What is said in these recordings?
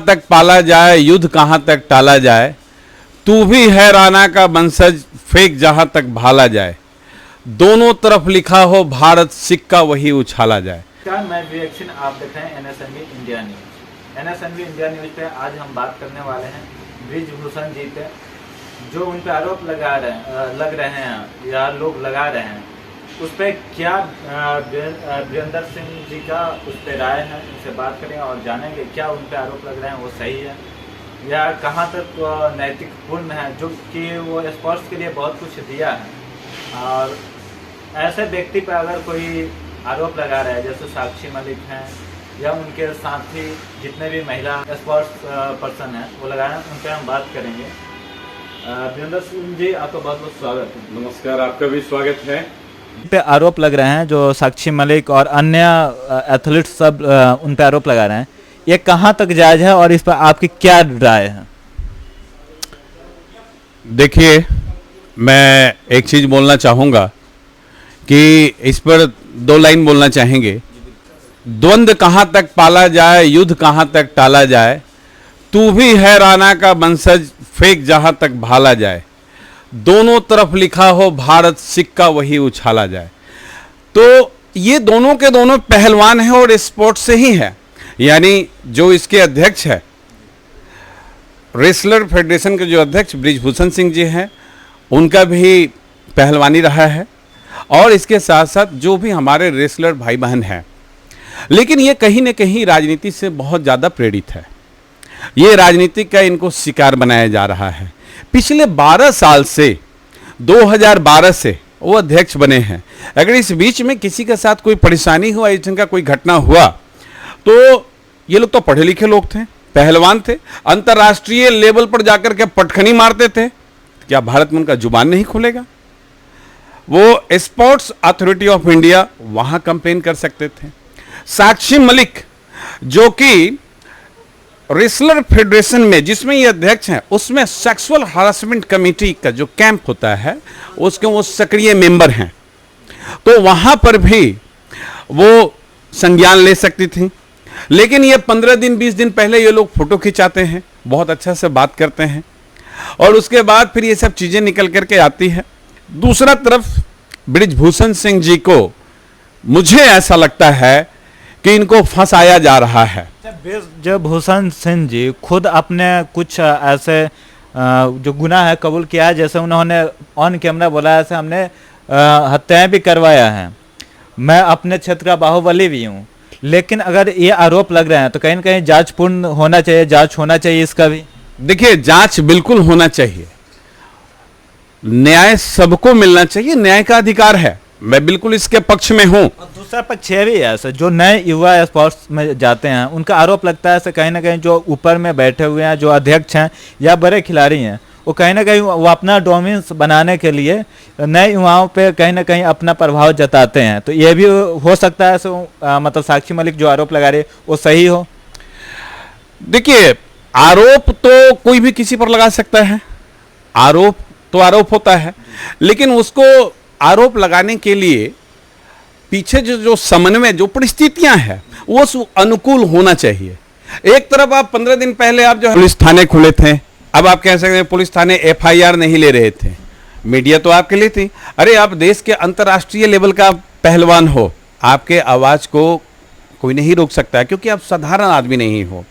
तक पाला जाए, युद्ध कहां तक टाला जाए, तू भी है राणा का वंशज, फेंक जहां तक भाला जाए, दोनों तरफ लिखा हो भारत, सिक्का वही उछाला जाए। मैं रिएक्शन आप देख रहे हैं NSNV India news. NSNV India news पे आज हम बात करने वाले हैं ब्रिजभूषण जी पे, जो उन पे आरोप लग रहे हैं या लोग लगा रहे हैं, उस पर क्या वीरेंद्र सिंह जी का उस पर राय है। उनसे बात करेंगे और जानेंगे क्या उन पे आरोप लग रहे हैं वो सही है या कहाँ तक नैतिक पूर्ण है, जो कि वो स्पोर्ट्स के लिए बहुत कुछ दिया है। और ऐसे व्यक्ति पर अगर कोई आरोप लगा रहा है, जैसे साक्षी मलिक हैं या उनके साथी जितने भी महिला स्पोर्ट्स पर्सन हैं वो लगा रहे हैं, उन पर हम बात करेंगे। वीरेंद्र सिंह जी, आपका बहुत बहुत स्वागत है। नमस्कार, आपका भी स्वागत है। पे आरोप लग रहे हैं, जो साक्षी मलिक और अन्य एथलीट सब उन पे आरोप लगा रहे हैं, ये कहाँ तक जायज है और इस पर आपकी क्या राय है? देखिए, मैं एक चीज बोलना चाहूंगा कि इस पर दो लाइन बोलना चाहेंगे। द्वंद्व कहां तक पाला जाए, युद्ध कहां तक टाला जाए, तू भी है राणा का वंशज, फेंक जहां तक भाला जाए, दोनों तरफ लिखा हो भारत, सिक्का वही उछाला जाए। तो ये दोनों के दोनों पहलवान हैं और स्पोर्ट्स से ही है। यानी जो इसके अध्यक्ष है, रेसलर फेडरेशन के जो अध्यक्ष ब्रिजभूषण सिंह जी हैं, उनका भी पहलवानी रहा है और इसके साथ साथ जो भी हमारे रेसलर भाई बहन हैं। लेकिन ये कहीं न कहीं राजनीति से बहुत ज़्यादा प्रेरित है। ये राजनीति का इनको शिकार बनाया जा रहा है। पिछले 12 साल से 2012 से वो अध्यक्ष बने हैं। अगर इस बीच में किसी के साथ कोई परेशानी हुआ, इस का कोई घटना हुआ, तो ये लोग तो पढ़े लिखे लोग थे, पहलवान थे, अंतर्राष्ट्रीय लेवल पर जाकर के पटखनी मारते थे। क्या भारत में उनका जुबान नहीं खुलेगा? वो स्पोर्ट्स अथॉरिटी ऑफ इंडिया वहां कंप्लेन कर सकते थे। साक्षी मलिक, जो कि रेसलर फेडरेशन में जिसमें ये अध्यक्ष हैं, उसमें सेक्सुअल हरासमेंट कमेटी का जो कैंप होता है उसके वो सक्रिय मेंबर हैं, तो वहां पर भी वो संज्ञान ले सकती थी। लेकिन ये 15 दिन 20 दिन पहले ये लोग फोटो खिंचाते हैं, बहुत अच्छा से बात करते हैं और उसके बाद फिर ये सब चीजें निकल करके आती है। दूसरा तरफ ब्रिजभूषण सिंह जी को मुझे ऐसा लगता है कि इनको फंसाया जा रहा है। जब भूषण सिंह जी खुद अपने कुछ ऐसे जो गुनाह है कबूल किया है, जैसे उन्होंने ऑन कैमरा बोला है, ऐसे हमने हत्याएं भी करवाया है, मैं अपने क्षेत्र का बाहुबली भी हूँ। लेकिन अगर ये आरोप लग रहे हैं तो कहीं ना कहीं जांच पूर्ण होना चाहिए, जांच होना चाहिए इसका भी। देखिए, जांच बिल्कुल होना चाहिए, न्याय सबको मिलना चाहिए, न्याय का अधिकार है, मैं बिल्कुल इसके पक्ष में हूं। और दूसरा पक्ष है भी ऐसा, जो नए युवा स्पोर्ट्स में जाते हैं उनका आरोप लगता है ऐसे कहीं ना कहीं जो ऊपर में बैठे हुए हैं, जो अध्यक्ष हैं या बड़े खिलाड़ी हैं, वो कहीं ना कहीं वो अपना डोमिनेंस बनाने के लिए नए युवाओं पे कहीं ना कहीं अपना प्रभाव जताते हैं। तो ये भी हो सकता है ऐसे मतलब साक्षी मलिक जो आरोप लगा रही है वो सही हो। देखिए, आरोप तो कोई भी किसी पर लगा सकता है, आरोप तो आरोप होता है, लेकिन उसको आरोप लगाने के लिए पीछे जो समन्वय, जो परिस्थितियां हैं, वो अनुकूल होना चाहिए। एक तरफ आप 15 दिन पहले आप जो पुलिस थाने खुले थे, अब आप कह सकते हैं पुलिस थाने FIR नहीं ले रहे थे, मीडिया तो आपके लिए थी। अरे आप देश के अंतर्राष्ट्रीय लेवल का पहलवान हो, आपके आवाज को कोई नहीं रोक सकता है क्योंकि आप साधारण आदमी नहीं हो।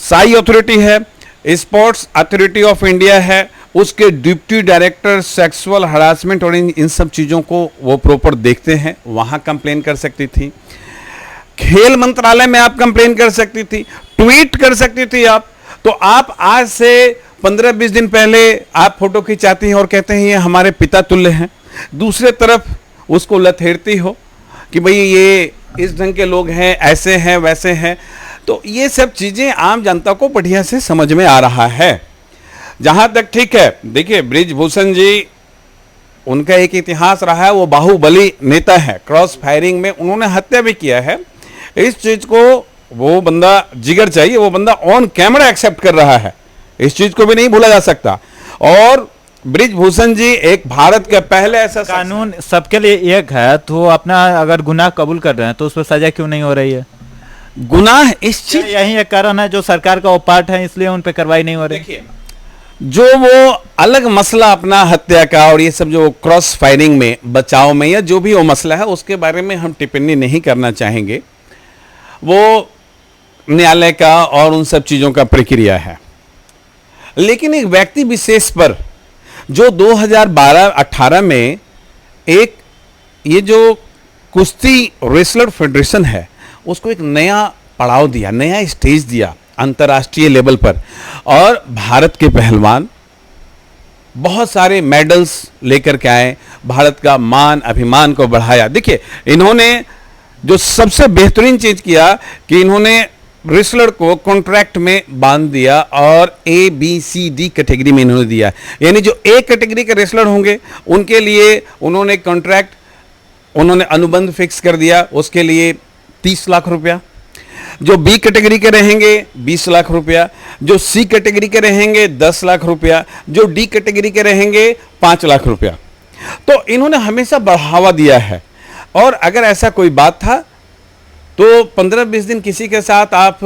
साई अथॉरिटी है, स्पोर्ट्स अथॉरिटी ऑफ इंडिया है, उसके डिप्टी डायरेक्टर सेक्सुअल हरासमेंट और इन सब चीज़ों को वो प्रॉपर देखते हैं, वहाँ कंप्लेन कर सकती थी। खेल मंत्रालय में आप कंप्लेन कर सकती थी, ट्वीट कर सकती थी आप। तो आप आज से 15-20 दिन पहले आप फोटो खिंचाती हैं और कहते हैं ये हमारे पिता तुल्य हैं, दूसरे तरफ उसको लथेड़ती हो कि भाई ये इस ढंग के लोग हैं, ऐसे हैं वैसे हैं। तो ये सब चीज़ें आम जनता को बढ़िया से समझ में आ रहा है। जहां तक ठीक है, देखिए ब्रिजभूषण जी, उनका एक इतिहास रहा है, वो बाहुबली नेता है, क्रॉस फायरिंग में उन्होंने हत्या भी किया है। इस चीज को वो बंदा जिगर चाहिए, वो बंदा ऑन कैमरा एक्सेप्ट कर रहा है, इस चीज को भी नहीं भूला जा सकता। और ब्रिजभूषण जी एक भारत के पहले ऐसा कानून सबके लिए एक है, तो अपना अगर गुनाह कबूल कर रहे हैं तो उस पर सजा क्यों नहीं हो रही है? गुनाह इस चीज, यही एक कारण है जो सरकार का ओपाट है इसलिए उन पे कार्रवाई नहीं हो रही। देखिए जो वो अलग मसला अपना हत्या का और ये सब जो क्रॉस फायरिंग में, बचाव में, या जो भी वो मसला है उसके बारे में हम टिप्पणी नहीं करना चाहेंगे, वो न्यायालय का और उन सब चीज़ों का प्रक्रिया है। लेकिन एक व्यक्ति विशेष पर जो 2012-18 में एक ये जो कुश्ती रेसलर फेडरेशन है उसको एक नया पड़ाव दिया, नया स्टेज दिया अंतर्राष्ट्रीय लेवल पर, और भारत के पहलवान बहुत सारे मेडल्स लेकर के आए, भारत का मान अभिमान को बढ़ाया। देखिए इन्होंने जो सबसे बेहतरीन चीज किया कि इन्होंने रेसलर को कॉन्ट्रैक्ट में बांध दिया और ABCD कैटेगरी में इन्होंने दिया, यानी जो A कैटेगरी के रेसलर होंगे उनके लिए उन्होंने कॉन्ट्रैक्ट, उन्होंने अनुबंध फिक्स कर दिया, उसके लिए 30 लाख रुपया, जो B कैटेगरी के रहेंगे 20 लाख रुपया, जो C कैटेगरी के रहेंगे 10 लाख रुपया, जो D कैटेगरी के रहेंगे 5 लाख रुपया। तो इन्होंने हमेशा बढ़ावा दिया है, और अगर ऐसा कोई बात था तो 15-20 दिन किसी के साथ आप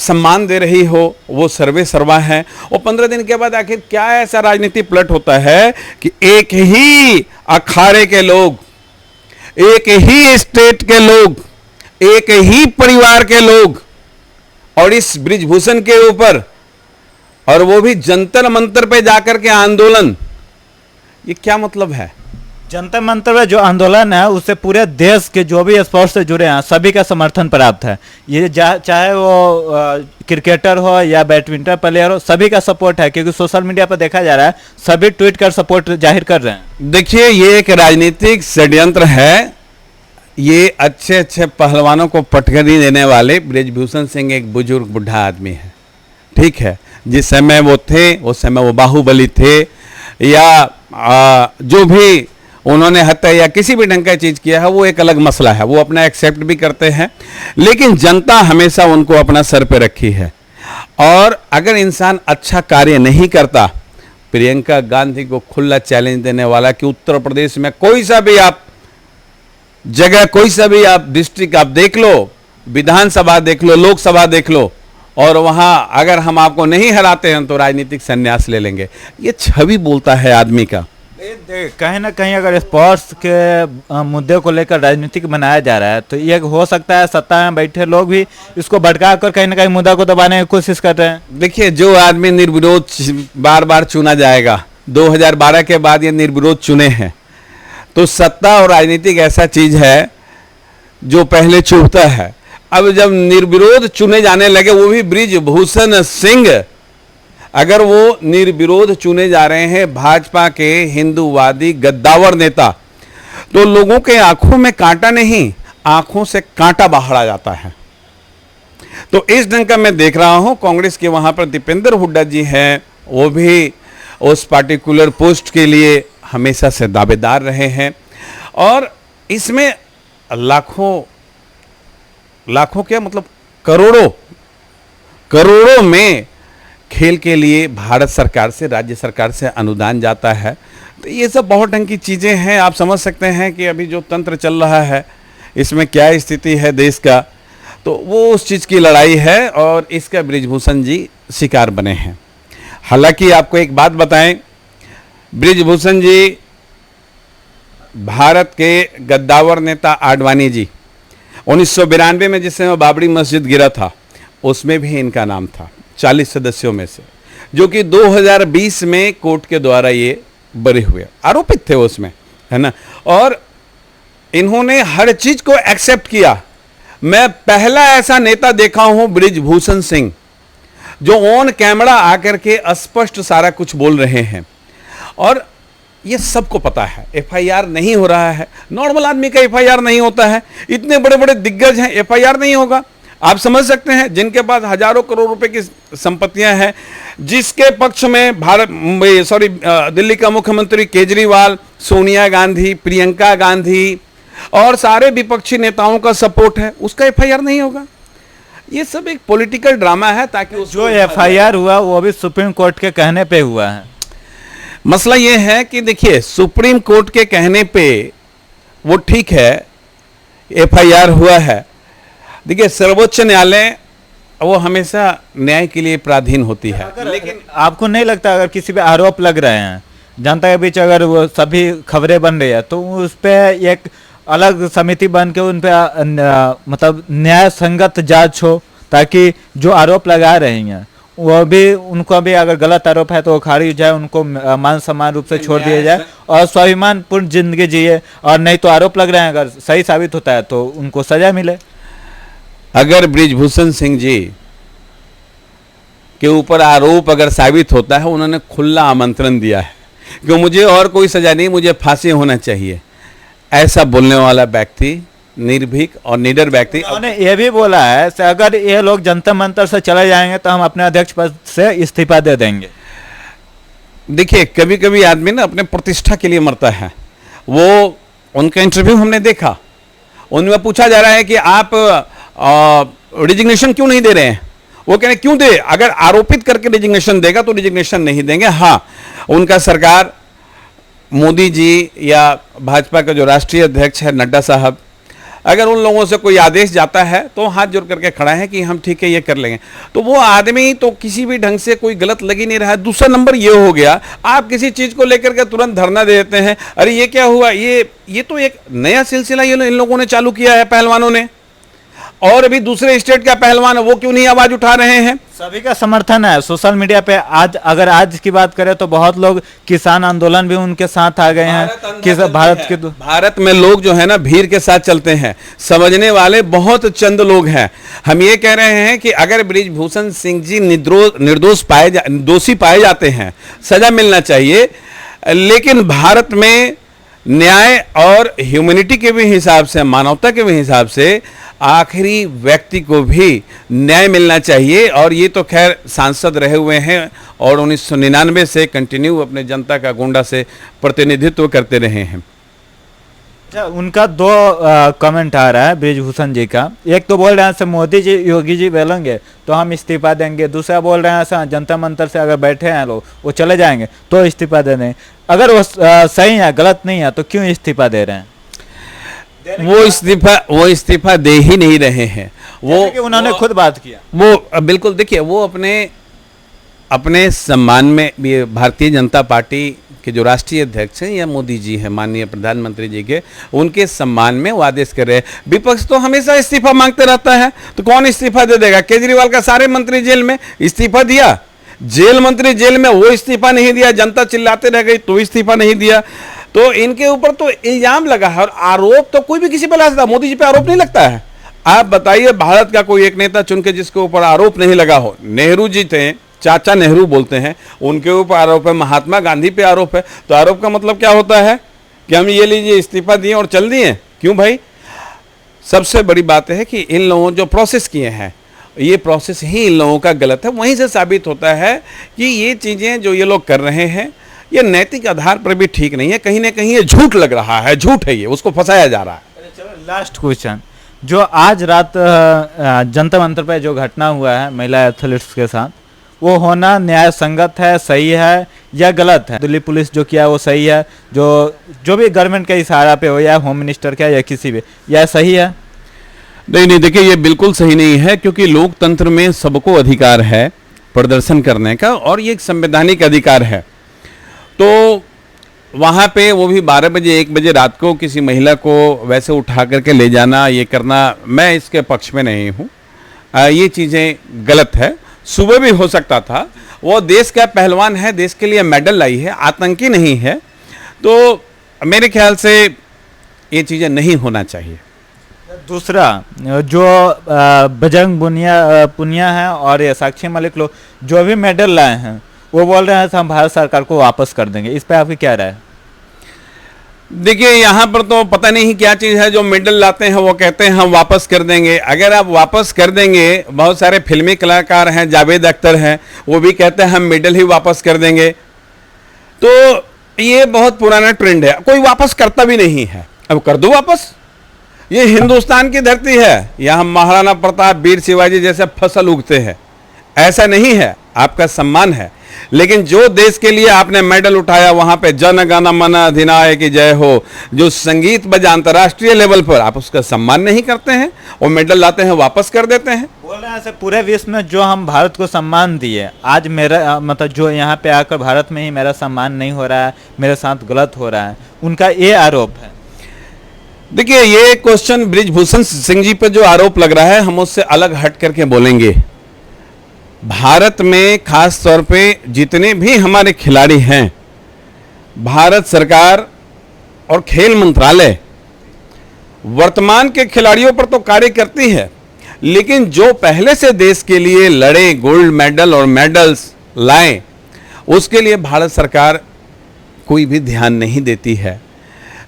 सम्मान दे रही हो, वो सर्वे सर्वा है, और 15 दिन के बाद आखिर क्या ऐसा राजनीति पलट होता है कि एक ही अखाड़े के लोग, एक ही स्टेट के लोग, एक ही परिवार के लोग, और इस ब्रिजभूषण के ऊपर, और वो भी जंतर मंतर पे जाकर के आंदोलन, ये क्या मतलब है? जंतर मंतर में जो आंदोलन है उससे पूरे देश के जो भी स्पोर्ट्स से जुड़े हैं सभी का समर्थन प्राप्त है। ये चाहे वो क्रिकेटर हो या बैडमिंटन प्लेयर हो, सभी का सपोर्ट है, क्योंकि सोशल मीडिया पर देखा जा रहा है सभी ट्वीट कर सपोर्ट जाहिर कर रहे हैं। देखिए ये एक राजनीतिक षड्यंत्र है। ये अच्छे अच्छे पहलवानों को पटखनी देने वाले ब्रिजभूषण सिंह एक बुजुर्ग बुढ़ा आदमी है, ठीक है। जिस समय वो थे उस समय वो बाहुबली थे, या जो भी उन्होंने हत्या या किसी भी ढंग का चीज किया है वो एक अलग मसला है, वो अपना एक्सेप्ट भी करते हैं, लेकिन जनता हमेशा उनको अपना सर पे रखी है। और अगर इंसान अच्छा कार्य नहीं करता, प्रियंका गांधी को खुला चैलेंज देने वाला कि उत्तर प्रदेश में कोई सा भी आप जगह, कोई सा भी आप डिस्ट्रिक्ट आप देख लो, विधानसभा देख लो, लोकसभा देख लो, और वहां अगर हम आपको नहीं हराते हैं तो राजनीतिक संन्यास ले लेंगे, ये छवि बोलता है आदमी का। कहीं ना कहीं अगर स्पोर्ट्स के मुद्दे को लेकर राजनीतिक बनाया जा रहा है तो ये हो सकता है सत्ता में बैठे लोग भी इसको भड़का कर कहीं ना कहीं मुद्दा को दबाने की कोशिश कर रहे हैं। देखिए जो आदमी निर्विरोध बार बार चुना जाएगा, 2012 के बाद ये निर्विरोध चुने हैं, तो सत्ता और राजनीतिक ऐसा चीज है जो पहले चुभता है। अब जब निर्विरोध चुने जाने लगे, वो भी ब्रिजभूषण सिंह, अगर वो निर्विरोध चुने जा रहे हैं भाजपा के हिंदूवादी गद्दावर नेता, तो लोगों के आंखों में कांटा नहीं, आंखों से कांटा बाहर आ जाता है। तो इस ढंग का मैं देख रहा हूं, कांग्रेस के वहां पर दीपेंद्र हुड्डा जी हैं, वो भी उस पार्टिकुलर पोस्ट के लिए हमेशा से दावेदार रहे हैं, और इसमें लाखों क्या मतलब करोड़ों में खेल के लिए भारत सरकार से, राज्य सरकार से अनुदान जाता है। तो ये सब बहुत ढंग की चीज़ें हैं। आप समझ सकते हैं कि अभी जो तंत्र चल रहा है इसमें क्या स्थिति है देश का, तो वो उस चीज़ की लड़ाई है, और इसका ब्रिजभूषण जी शिकार बने हैं। हालांकि आपको एक बात बताएं, ब्रिजभूषण जी भारत के गद्दावर नेता आडवाणी जी, 1992 में जिस समय बाबरी मस्जिद गिरा था उसमें भी इनका नाम था 40 सदस्यों में से, जो कि 2020 में कोर्ट के द्वारा ये बरी हुए, आरोपित थे उसमें, है ना। और इन्होंने हर चीज को एक्सेप्ट किया। मैं पहला ऐसा नेता देखा हूं ब्रिजभूषण सिंह जो ऑन कैमरा आकर के स्पष्ट सारा कुछ बोल रहे हैं, और ये सबको पता है। एफआईआर नहीं हो रहा है, नॉर्मल आदमी का एफआईआर नहीं होता है, इतने बड़े बड़े दिग्गज हैं, एफआईआर नहीं होगा। आप समझ सकते हैं जिनके पास हजारों करोड़ रुपए की संपत्तियां हैं, जिसके पक्ष में दिल्ली का मुख्यमंत्री केजरीवाल, सोनिया गांधी, प्रियंका गांधी और सारे विपक्षी नेताओं का सपोर्ट है, उसका एफआईआर नहीं होगा। ये सब एक पॉलिटिकल ड्रामा है, ताकि जो एफआईआर हुआ वो भी सुप्रीम कोर्ट के कहने पे हुआ है। मसला ये है कि देखिए सुप्रीम कोर्ट के कहने पे वो ठीक है, एफआईआर हुआ है, देखिए, सर्वोच्च न्यायालय वो हमेशा न्याय के लिए पराधीन होती है। लेकिन आपको नहीं लगता अगर किसी पे आरोप लग रहे हैं, जनता के बीच अगर वो सभी खबरें बन रही है, तो उस पे एक अलग समिति बन के उन पे मतलब न्याय संगत जांच हो, ताकि जो आरोप लगा रही हैं वो भी, उनको भी अगर गलत आरोप है तो वो खारिज जाए, उनको मान सम्मान रूप से छोड़ दिया जाए और स्वाभिमान पूर्ण जिंदगी जिए, और नहीं तो आरोप लग रहे हैं अगर सही साबित होता है तो उनको सजा मिले। अगर बृजभूषण सिंह जी के ऊपर आरोप अगर साबित होता है, उन्होंने खुला आमंत्रण दिया है कि मुझे और कोई सजा नहीं, मुझे फांसी होना चाहिए। ऐसा बोलने वाला व्यक्ति निर्भीक और निडर व्यक्ति। उन्होंने ये भी बोला है कि अगर ये लोग जंतर मंतर से चले जाएंगे तो हम अपने अध्यक्ष पद से इस्तीफा दे देंगे। देखिए, कभी कभी आदमी ना अपने प्रतिष्ठा के लिए मरता है। वो उनका इंटरव्यू हमने देखा, उनमें पूछा जा रहा है कि आप रिजिग्नेशन क्यों नहीं दे रहे हैं। वो कह रहे क्यों दे, अगर आरोपित करके रिजिग्नेशन देगा तो रिजिग्नेशन नहीं देंगे। हाँ, उनका सरकार, मोदी जी या भाजपा का जो राष्ट्रीय अध्यक्ष है नड्डा साहब, अगर उन लोगों से कोई आदेश जाता है तो हाथ जोड़ करके खड़ा है कि हम ठीक है ये कर लेंगे। तो वो आदमी तो किसी भी ढंग से कोई गलत लग ही नहीं रहा है। दूसरा नंबर ये हो गया, आप किसी चीज को लेकर के तुरंत धरना दे देते हैं, अरे ये क्या हुआ, ये तो एक नया सिलसिला ये इन लोगों ने चालू किया है, पहलवानों ने। और अभी दूसरे स्टेट का पहलवान है, वो क्यों नहीं आवाज उठा रहे हैं। सभी का समर्थन है सोशल मीडिया पे। आज की बात करें तो बहुत लोग किसान आंदोलन भी उनके साथ आ गए हैं कि भारत में लोग जो है ना भीड़ के साथ चलते हैं, समझने वाले बहुत चंद लोग हैं। हम ये कह रहे हैं कि अगर बृजभूषण सिंह जी दोषी पाए जाते हैं, सजा मिलना चाहिए, लेकिन भारत में न्याय और ह्यूमैनिटी के भी हिसाब से, मानवता के भी हिसाब से आखिरी व्यक्ति को भी न्याय मिलना चाहिए। और ये तो खैर सांसद रहे हुए हैं और 1999 से कंटिन्यू अपने जनता का गोंडा से प्रतिनिधित्व करते रहे हैं। अच्छा, उनका दो कमेंट आ रहा है बृजभूषण जी का। एक तो बोल रहे हैं मोदी जी योगी जी बोलेंगे तो हम इस्तीफा देंगे, दूसरा बोल रहे हैं जनता मंत्र से अगर बैठे हैं लोग वो चले जाएंगे तो इस्तीफा दे दें। अगर वो सही है, गलत नहीं है, तो क्यों इस्तीफा दे रहे हैं? वो इस्तीफा दे ही नहीं रहे हैं। वो उन्होंने खुद बात किया। वो बिल्कुल, देखिए, वो अपने सम्मान में भी भारतीय जनता पार्टी के जो राष्ट्रीय अध्यक्ष हैं या मोदी जी हैं, माननीय प्रधानमंत्री जी के, उनके सम्मान में वो आदेश कर रहे हैं। विपक्ष तो हमेशा इस्तीफा मांगते रहता है, तो कौन इस्तीफा दे देगा? केजरीवाल का सारे मंत्री जेल में, इस्तीफा दिया, जेल मंत्री जेल में, वो इस्तीफा नहीं दिया, जनता चिल्लाते रह गई तो इस्तीफा नहीं दिया। तो इनके ऊपर तो इल्जाम लगा है, और आरोप तो कोई भी किसी पर ला सकता है। मोदी जी पे आरोप नहीं लगता है। आप बताइए, भारत का कोई एक नेता चुन के जिसके ऊपर आरोप नहीं लगा हो। नेहरू जी थे, चाचा नेहरू बोलते हैं, उनके ऊपर आरोप है। महात्मा गांधी पे आरोप है। तो आरोप का मतलब क्या होता है कि हम ये लीजिए इस्तीफा दिए और चल दिए? क्यों भाई? सबसे बड़ी बात है कि इन लोगों जो प्रोसेस किए हैं, ये प्रोसेस ही इन लोगों का गलत है। वहीं से साबित होता है कि ये चीज़ें जो ये लोग कर रहे हैं, ये नैतिक आधार पर भी ठीक नहीं है। कहीं ना कहीं ये झूठ लग रहा है, झूठ है, ये उसको फंसाया जा रहा है। चलो लास्ट क्वेश्चन, जो आज रात जंतर मंतर पर जो घटना हुआ है महिला एथलीट्स के साथ, वो होना न्याय संगत है, सही है या गलत है? दिल्ली पुलिस जो किया वो सही है, जो भी गवर्नमेंट के इशारा पे हो, या होम मिनिस्टर का या किसी भी, या सही है? नहीं, देखिए, ये बिल्कुल सही नहीं है, क्योंकि लोकतंत्र में सबको अधिकार है प्रदर्शन करने का, और ये एक संवैधानिक अधिकार है। तो वहाँ पे वो भी 12 बजे 1 बजे रात को किसी महिला को वैसे उठा करके ले जाना, ये करना, मैं इसके पक्ष में नहीं हूँ। ये चीज़ें गलत है। सुबह भी हो सकता था। वो देश का पहलवान है, देश के लिए मेडल लाई है, आतंकी नहीं है। तो मेरे ख्याल से ये चीज़ें नहीं होना चाहिए। दूसरा, जो बजरंग पुनिया है और ये साक्षी मलिक लोग जो भी मेडल लाए हैं, वो बोल रहे हैं हम भारत सरकार को वापस कर देंगे। इस पे आपकी क्या राय है? देखिए, यहाँ पर तो पता नहीं क्या चीज़ है, जो मेडल लाते हैं वो कहते हैं हम वापस कर देंगे। अगर आप वापस कर देंगे, बहुत सारे फिल्मी कलाकार हैं, जावेद अख्तर हैं, वो भी कहते हैं हम मेडल ही वापस कर देंगे। तो ये बहुत पुराना ट्रेंड है, कोई वापस करता भी नहीं है। अब कर दो वापस, ये हिंदुस्तान की धरती है, यहाँ महाराणा प्रताप, वीर शिवाजी जैसे फसल उगते हैं। ऐसा नहीं है, आपका सम्मान है, लेकिन जो देश के लिए आपने मेडल उठाया वहां पे जन गण मन अधिनायक जय हो, जो संगीत बजा अंतर्राष्ट्रीय लेवल पर, आप उसका सम्मान नहीं करते हैं और मेडल लाते हैं वापस कर देते हैं। बोल रहे हैं ऐसे पूरे विश्व में जो हम भारत को सम्मान दिए, आज मेरा मतलब जो यहाँ पे आकर भारत में ही मेरा सम्मान नहीं हो रहा है, मेरे साथ गलत हो रहा है, उनका ये आरोप है। देखिए, ये क्वेश्चन बृजभूषण सिंह जी पर जो आरोप लग रहा है, हम उससे अलग हट करके बोलेंगे। भारत में खास तौर पे जितने भी हमारे खिलाड़ी हैं, भारत सरकार और खेल मंत्रालय वर्तमान के खिलाड़ियों पर तो कार्य करती है, लेकिन जो पहले से देश के लिए लड़े, गोल्ड मेडल और मेडल्स लाए, उसके लिए भारत सरकार कोई भी ध्यान नहीं देती है।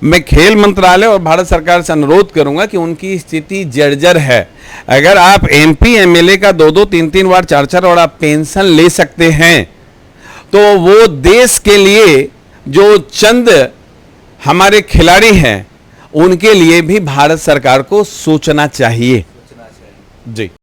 मैं खेल मंत्रालय और भारत सरकार से अनुरोध करूंगा कि उनकी स्थिति जर्जर है। अगर आप एमपी एमएलए का 2-2, 3-3 बार, 4-4 और आप पेंशन ले सकते हैं, तो वो देश के लिए जो चंद हमारे खिलाड़ी हैं, उनके लिए भी भारत सरकार को सोचना चाहिए। जी।